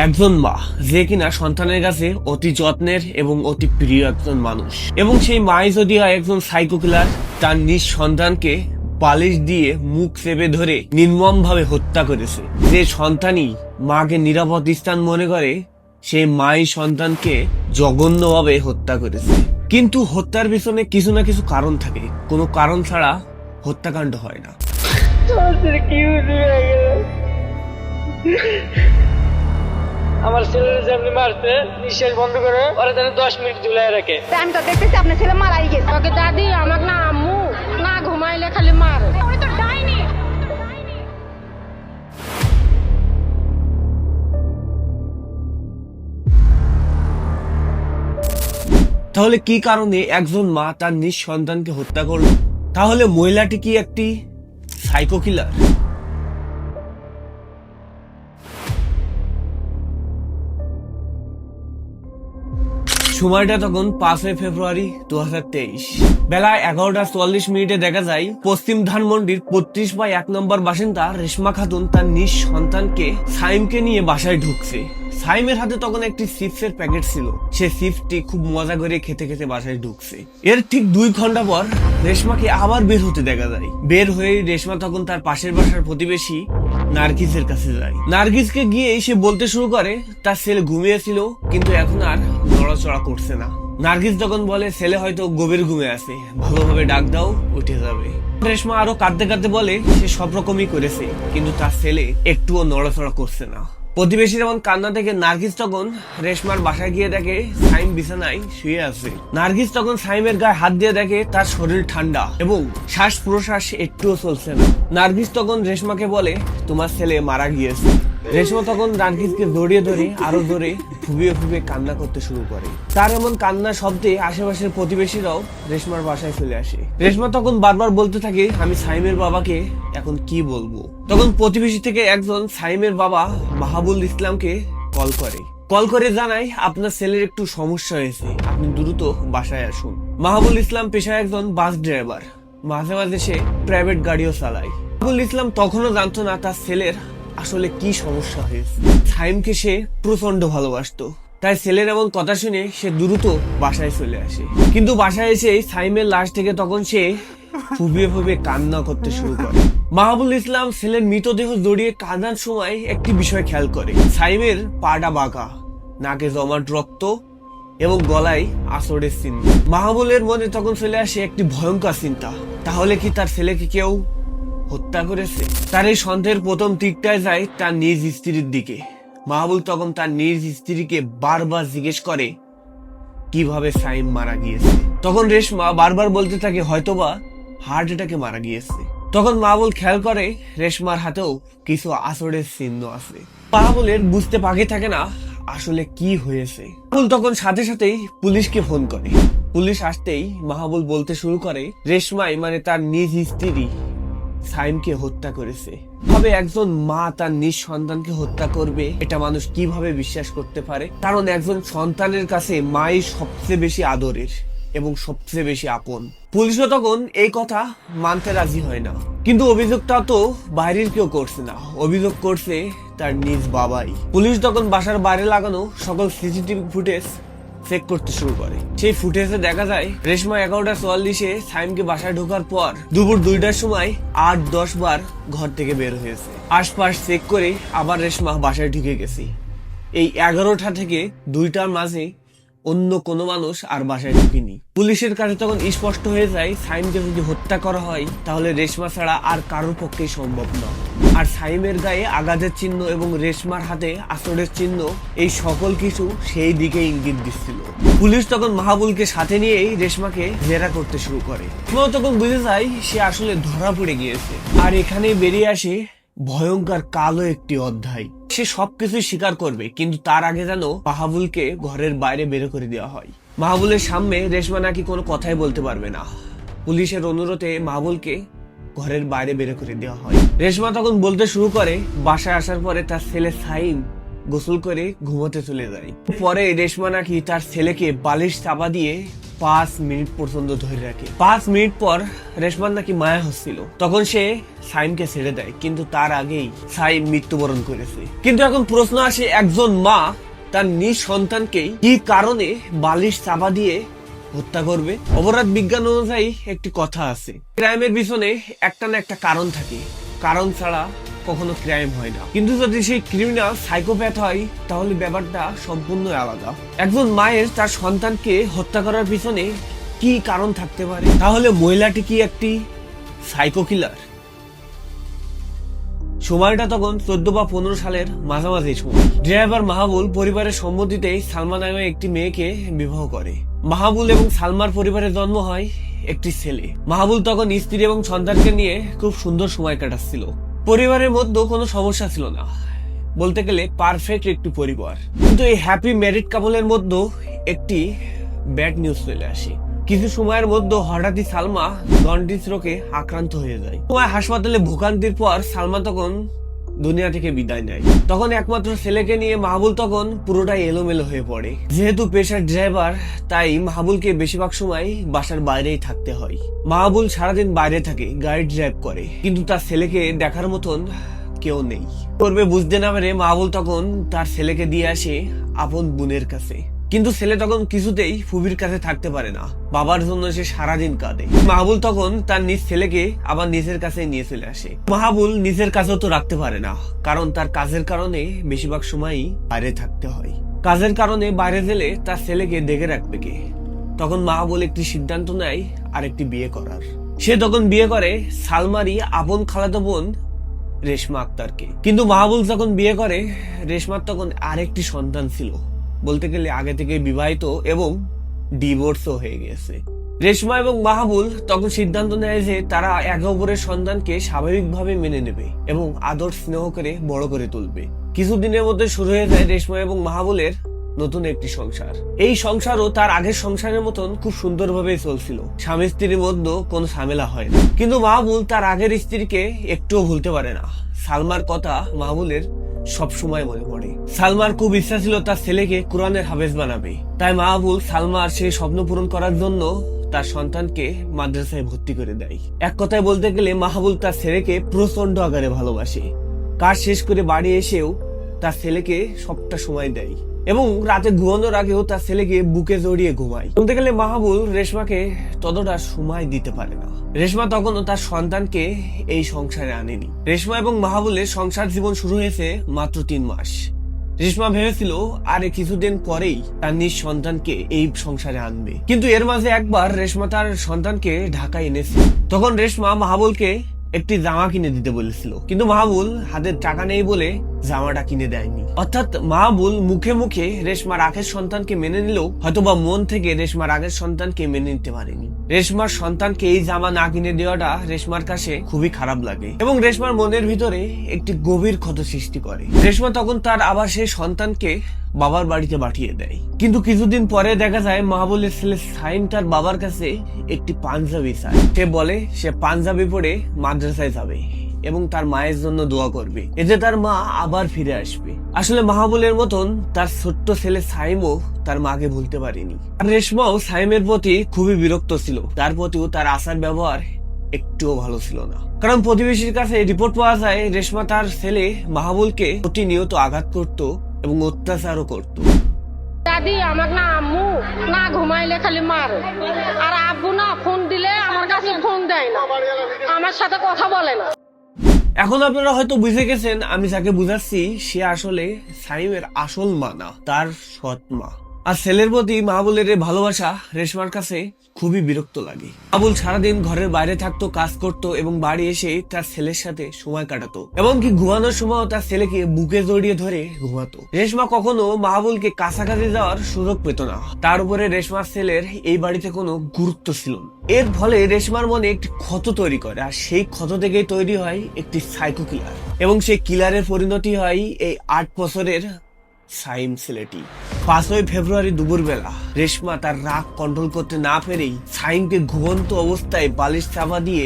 একজন মা যে কিনা সন্তানের কাছে অতি যত্নের এবং অতি প্রিয় একজন মানুষ, এবং সেই মাই যদি হয় একজন সাইকো কিলার, তার নিজ সন্তানকে বালিশ দিয়ে মুখ চেপে ধরে নির্মম ভাবে হত্যা করেছে। যে সন্তানই মাকে নিরাপদ স্থান মনে করে, সেই মাই সন্তানকে জঘন্যভাবে হত্যা করেছে। কিন্তু হত্যার পিছনে কিছু না কিছু কারণ থাকে, কোনো কারণ ছাড়া হত্যাকাণ্ড হয় না। আমার ছেলের যেমনি মারতে নিঃশ্বাস বন্ধ করে ওরা যেন 10 মিনিট ঝুলাই রাখে। আমি তো দেখতেছি আপনার ছেলে মারাই গেছে। ওকে দাদি আমাকে না আম্মু না ঘুমাইলে খালি মারে। উনি তো ডাইনি। তাহলে কি কারণে একজন মা তার নিজ সন্তানকে হত্যা করলো? তাহলে মহিলাটি কি একটি সাইকো কিলার? সময়টা তখন 5 ফেব্রুয়ারি 2023, বেলা 11:44 দেখা যায় পশ্চিম ধানমন্ডির 35/1 নম্বর বাসিন্দা রেশমা খাতুন তার নিজ সন্তানকে সাইমকে নিয়ে বাসায় ঢুকছে। সাইমের হাতে তখন একটি চিপসের প্যাকেট ছিল। সে চিপসটি খুব মজা করে খেতে খেতে বাসায় ঢুকছে। এর ঠিক 2 ঘন্টা পর রেশমাকে আবার বের হতে দেখা যায়। বের হয়ে রেশমা তখন তার পাশের বাসার প্রতিবেশী নার্গিসের কাছে যায়। নার্গিসকে গিয়ে সে বলতে শুরু করে তার ছেলে ঘুমিয়েছিল, কিন্তু এখন আর নড়াচড়া করছে না। নার্গিস তখন বলে ছেলে হয়তো গভীর ঘুমে আছে, ভালোভাবে ডাক দাও উঠে যাবে। রেশমা আরো কাঁদতে কাঁদতে বলে সে সব রকমই করেছে, কিন্তু তার ছেলে একটুও নড়াচড়া করছে না। প্রতিবেশীর এমন কান্না থেকে নার্গিস তখন রেশমার বাসায় গিয়ে দেখে সাইম বিছানায় শুয়ে আছে। নার্গিস তখন সাইমের গায়ে হাত দিয়ে দেখে তার শরীর ঠান্ডা এবং শ্বাস প্রশ্বাস একটুও চলছে না। নার্গিস তখন রেশমাকে বলে তোমার ছেলে মারা গিয়েছে। রেশমা তখন নার্গিসকে জড়িয়ে ধরে আরো জোরে ফুবিয়ে ফুবিয়ে কান্না করতে শুরু করে। তার এমন কান্না শব্দে আশেপাশের প্রতিবেশীরাও রেশমার বাসায় চলে আসে। রেশমা তখন বারবার বলতে থাকে আমি সাইমের বাবাকে এখন কি বলবো। তখন প্রতিবেশী থেকে একজন সাইমের বাবা মাহাবুল ইসলামকে কল করে জানায় আপনার ছেলের একটু সমস্যা হয়েছে, আপনি দ্রুত বাসায় আসুন। মাহাবুল ইসলাম পেশায় একজন বাস ড্রাইভার, মাঝে মাঝে সে প্রাইভেট গাড়িও চালায়। মাহাবুল ইসলাম তখনও জানতো না তার ছেলের আসলে কি সমস্যা হয়েছে। সাইমকে সে প্রচন্ড ভালোবাসতো, তাই ছেলের এমন কথা শুনে সে দ্রুত বাসায় চলে আসে। কিন্তু বাসায় এসে সাইমের লাশ থেকে তখন সে ফুবিয়ে ফুবিয়ে কান্না করতে শুরু করে। মাহবুল ইসলাম ছেলের মৃতদেহ জড়িয়ে কাঁদার সময় একটি বিষয় খেয়াল করে, সাইমের পাটা বাঁকা, নাকে জমাট রক্ত এবং গলায় আঁচড়ের চিহ্ন। মাহবুলের মনে তখন চলে আসে একটি ভয়ঙ্কর চিন্তা, তাহলে কি তার ছেলেকে কেউ হত্যা করেছে? তার এই সন্দেহের প্রথম দিকটায় যায় তার নিজ স্ত্রীর দিকে। মাহবুল তখন তার নিজ স্ত্রীকে বারবার জিজ্ঞেস করে কিভাবে সাইম মারা গিয়েছে। তখন রেশমা বারবার বলতে থাকে হয়তোবা হার্ট অ্যাটাকে মারা গিয়েছে। তখন মাহবুল খেয়াল করে রেশমার হাতেও কিছু আঁচড়ের চিহ্ন আছে। মাহবুলের বুঝতে বাকি থাকে না আসলে কি হয়েছে। মাহবুল তখন সাথে সাথেই পুলিশকে ফোন করে। পুলিশ আসতেই মাহবুল বলতে শুরু করে রেশমাই মানে তার নিজ স্ত্রী সাইমকে হত্যা করেছে। ভাবে একজন মা তার নিজ সন্তানকে হত্যা করবে, এটা মানুষ কিভাবে বিশ্বাস করতে পারে? কারণ একজন সন্তানের কাছে মাই সবচেয়ে বেশি আদরের এবং সবচেয়ে বেশি আপন। পুলিশও তখন এই কথা মানতে রাজি হয় না, কিন্তু অভিযোগটা তো বাইরের কেউ করছে না, অভিযোগ করছে তার নিজ বাবাই। পুলিশ তখন বাসার বাইরে লাগানো সকল সিসিটিভি ফুটেজ চেক করতে শুরু করে। সেই ফুটেজে দেখা যায় রেশমা 11:44 সাইমকে বাসায় ঢোকার পর দুপুর 2টার সময় 8-10 বার ঘর থেকে বের হয়েছে। আশপাশ চেক করে আবার রেশমা বাসায় ঢুকে গেছে। এই 11টা থেকে 2টার মাঝে অন্য কোনো মানুষ আর বাসায় ঢুকেনি। পুলিশের কাছে তখন স্পষ্ট হয়ে যায় সাইমকে যদি হত্যা করা হয় তাহলে রেশমা ছাড়া আর কারোর পক্ষেই সম্ভব নয়। আর সাইমের গায়ে আঘাতের চিহ্ন এবং রেশমার হাতে আঁচড়ের চিহ্ন, এই সকল কিছু সেই দিকে ইঙ্গিত দিচ্ছিল। পুলিশ তখন মাহবুলকে সাথে নিয়েই রেশমাকে জেরা করতে শুরু করে। তখন বুঝে যায় সে আসলে ধরা পড়ে গিয়েছে। আর এখানেই বেরিয়ে আসে ভয়ঙ্কর কালো একটি অধ্যায়। সে সবকিছুই স্বীকার করবে, কিন্তু তার আগে যেন মাহবুলকে ঘরের বাইরে বের করে দেওয়া হয়। মাহবুলের সামনে রেশমা নাকি কোনো কথাই বলতে পারবে না। পুলিশের অনুরোধে মাহবুলকে ঘরের বাইরে বের করে দেওয়া হয়। রেশমা তখন বলতে শুরু করে বাসায় আসার পরে তার ছেলে সাইম গোসল করে ঘুমোতে চলে যায়। পরে রেশমা নাকি তার ছেলেকে বালিশ চাপা দিয়ে 5 মিনিট পর্যন্ত ধরে রাখে। 5 মিনিট পর রেশমার নাকি মায়া হচ্ছিল, তখন সে সাইমকে ছেড়ে দেয়, কিন্তু তার আগেই সাইম মৃত্যুবরণ করেছে। কিন্তু এখন প্রশ্ন আসে, একজন মা তার নিজ সন্তানকে কি কারণে বালিশ চাপা দিয়ে হত্যা করবে? অপরাধ বিজ্ঞান অনুযায়ী একটি কথা আছে, ক্রাইমের পিছনে একটা না একটা কারণ থাকে, কারণ ছাড়া কখনো ক্রাইম হয় না। কিন্তু যদি সেই ক্রিমিনাল সাইকোপ্যাথ হয় তাহলে ব্যাপারটা সম্পূর্ণ আলাদা। একজন মায়ের তার সন্তানকে হত্যা করার পিছনে কি কারণ থাকতে পারে? তাহলে মহিলাটি কি একটি সাইকো কিলার? সময়টা তখন 14 বা 15 সালের মাঝামাঝি সময়। ড্রাইভার মাহবুল পরিবারের সম্মতিতেই সালমা নামে একটি মেয়েকে বিবাহ করে। মাহবুল এবং সালমার পরিবারের জন্ম হয় একটি ছেলে। মাহবুল তখন স্ত্রী এবং সন্তানকে নিয়ে খুব সুন্দর সময় কাটাচ্ছিল। পরিবারের মধ্যে কোনো সমস্যা ছিল না, বলতে গেলে পারফেক্ট একটি পরিবার। কিন্তু এই হ্যাপি ম্যারিড কাপলের মধ্যে একটি ব্যাড নিউজ চলে আসে। কিছু সময়ের মধ্যে হঠাৎই সালমা জন্ডিস রোগে আক্রান্ত হয়ে যায়। সময় হাসপাতালে ভোগান্তির পর সালমা তখন দুনিয়া থেকে বিদায় নেয়। তখন একমাত্র ছেলেকে নিয়ে মাহবুল তখন পুরোটাই এলোমেলো হয়ে পড়ে। যেহেতু পেশার ড্রাইভার, তাই মাহবুলকে বেশিরভাগ সময় বাসার বাইরেই থাকতে হয়। মাহবুল সারাদিন বাইরে থাকে, গাড়ি ড্রাইভ করে, কিন্তু তার ছেলেকে দেখার মতন কেউ নেই। করবে বুঝতে না পেরে মাহবুল তখন তার ছেলেকে দিয়ে আসে আপন বোনের কাছে। কিন্তু ছেলে তখন কিছুতেই ফুবির কাছে থাকতে পারে না, বাবার জন্য সে সারাদিন কাঁদে। মাহবুল তখন তার নিজ ছেলেকে আবার নিজের কাছে নিয়ে চলে আসে। মাহবুল নিজের কাছেও তো রাখতে পারে না, কারণ তার কাজের কারণে বেশিরভাগ সময়ই বাইরে থাকতে হয়। কাজের কারণে বাইরে গেলে তার ছেলেকে দেখে রাখবে কে? তখন মাহবুল একটি সিদ্ধান্ত নেয় আরেকটি বিয়ে করার। সে তখন বিয়ে করে সালমারই আপন খালাতো বোন রেশমা আক্তারকে। কিন্তু মাহবুল যখন বিয়ে করে, রেশমার তখন আরেকটি সন্তান ছিল, বলতে গেলে আগে থেকে বিবাহিত এবং ডিভোর্সও হয়ে গেছে। রেশমা এবং মাহবুল তখন সিদ্ধান্ত নেয় যে তারা একে অপরের সন্তানকে স্বাভাবিকভাবে মেনে নেবে এবং আদর স্নেহ করে বড় করে তুলবে। কিছুদিনের মধ্যে শুরু হয়ে যায় রেশমা এবং মাহবুলের নতুন একটি সংসার। এই সংসারও তার আগের সংসারের মতন খুব সুন্দরভাবে চলছিল, স্বামী স্ত্রীর মধ্যে কোনো ঝামেলা হয় না। কিন্তু মাহবুল তার আগের স্ত্রীকে একটুও ভুলতে পারে না। সালমার কথা মাহবুলের সবসময় মনে পড়ে। সালমার খুব ইচ্ছা ছিল তার ছেলেকে কোরআনের হাফেজ বানাবে, তাই মাহবুল সালমার সেই স্বপ্ন পূরণ করার জন্য তার সন্তানকে মাদ্রাসায় ভর্তি করে দেয়। এক কথায় বলতে গেলে মাহবুল তার ছেলেকে প্রচন্ড আকারে ভালোবাসে। কাজ শেষ করে বাড়ি এসেও তার ছেলেকে সবটা সময় দেয় এবং রাতে ঘুমানোর আগেও তার ছেলেকে বুকে জড়িয়ে ঘুমায়। বলতে গেলে মাহবুল রেশমাকে ততটা সময় দিতে পারে না। রেশমা তখনও তার সন্তানকে এই সংসারে আনেনি। রেশমা এবং মাহবুলের সংসার জীবন শুরু হয়েছে মাত্র 3 মাস। রেশমা ভেবেছিল আর কিছুদিন পরেই তার নিজ সন্তানকে এই সংসারে আনবে, কিন্তু এর মাঝে একবার রেশমা তার সন্তানকে ঢাকায় এনেছে। তখন রেশমা মাহবুলকে একটি জামা কিনে দিতে বলেছিল, কিন্তু মাহবুল হাতে টাকা নেই বলে জামাটা কিনে দেয়নি। অর্থাৎ মাহবুল মুখে মুখে রেশমার আগের সন্তানকে মেনে নিলেও হয়তোবা মন থেকে রেশমার আগের সন্তানকে মেনে নিতে পারেনি। রেশমার সন্তানকে এই জামা না কিনে দেওয়াটা রেশমার কাছে খুবই খারাপ লাগে এবং রেশমার মনের ভিতরে একটি গভীর ক্ষত সৃষ্টি করে। রেশমা তখন তার আবার সেই সন্তানকে বাবার বাড়িতে পাঠিয়ে দেয়। কিন্তু কিছুদিন পরে দেখা যায় মাহবুলের ছেলে সাইম তার বাবার কাছে একটি পাঞ্জাবি চায়। সে বলে সে পাঞ্জাবি পরে মাদ্রাসায় যাবে এবং তার মায়ের জন্য দোয়া করবে, এতে তার মা আবার ফিরে আসবে। আসলে মাহবুলের মতন তার ছোট্ট ছেলে সাইমও তার মাকে ভুলতে পারেনি। আর রেশমাও সাইমের প্রতি খুবই বিরক্ত ছিল, তার প্রতিও তার আচার ব্যবহার একটুও ভালো ছিল না। কারণ প্রতিবেশীর কাছে রিপোর্ট পাওয়া যায় রেশমা তার ছেলে মাহবুলকে প্রতিনিয়ত আঘাত করত এবং অত্যাচারও করত। দাদি আমাকে না আম্মু না ঘুমাইলে খালি মারে, আর আব্বু না ফোন দিলে আমার কাছে ফোন দেয় না, আমার সাথে কথা বলে না। এখন আপনারা হয়তো বুঝে গেছেন আমি যাকে বুঝাচ্ছি সে আসলে সাইমের আসল মা না, তার সৎ মা। আর ছেলের প্রতি মাহবুলের ভালোবাসা রেশমার কাছে খুবই বিরক্ত লাগে। মাহবুল সারাদিন ঘরের বাইরে থাকতো, কাজ করতো এবং বাড়ি এসে তার ছেলের সাথে সময় কাটাতো, এমনকি ঘুমানোর সময় তার ছেলেকে বুকে জড়িয়ে ধরে ঘুমাতো। রেশমা কখনো মাহবুলকে কাছাকাছি যাওয়ার সুযোগ পেত না। তার উপরে রেশমার ছেলের এই বাড়িতে কোনো গুরুত্ব ছিল না। এর ফলে রেশমার মনে একটি ক্ষত তৈরি করে, আর সেই ক্ষত থেকেই তৈরি হয় একটি সাইকো কিলার এবং সেই কিলারের পরিণতি হয় এই 8 বছরের সাইম ছেলেটি। 5 ফেব্রুয়ারি দুপুরবেলা রেশমা তার রাগ কন্ট্রোল করতে না পেরেই সাইমকে ঘুমন্ত অবস্থায় বালিশ চাপা দিয়ে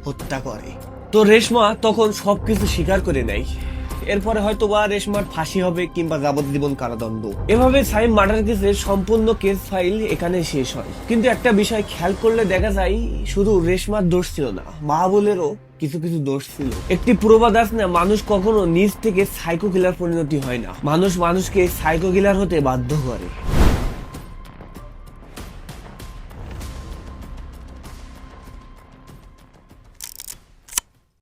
হত্যা করে। তো রেশমা তখন সবকিছু স্বীকার করে নেয় এরপরে হয়তো বা রেশমার ফাঁসি হবে কিংবা যাবজ্জীবন কারাদণ্ড। এভাবে সাইম মার্ডার কেসের সম্পূর্ণ কেস ফাইল এখানে শেষ হয়। কিন্তু একটা বিষয় খেয়াল করলে দেখা যায় শুধু রেশমার দোষ ছিল না, মাহবুবেরও কিছু কিছু দোষ ছিল। একটি প্রবাদ আছে না, মানুষ কখনো নিজ থেকে সাইকো কিলার পরিণতি হয় না, মানুষ মানুষকে সাইকো কিলার হতে বাধ্য করে।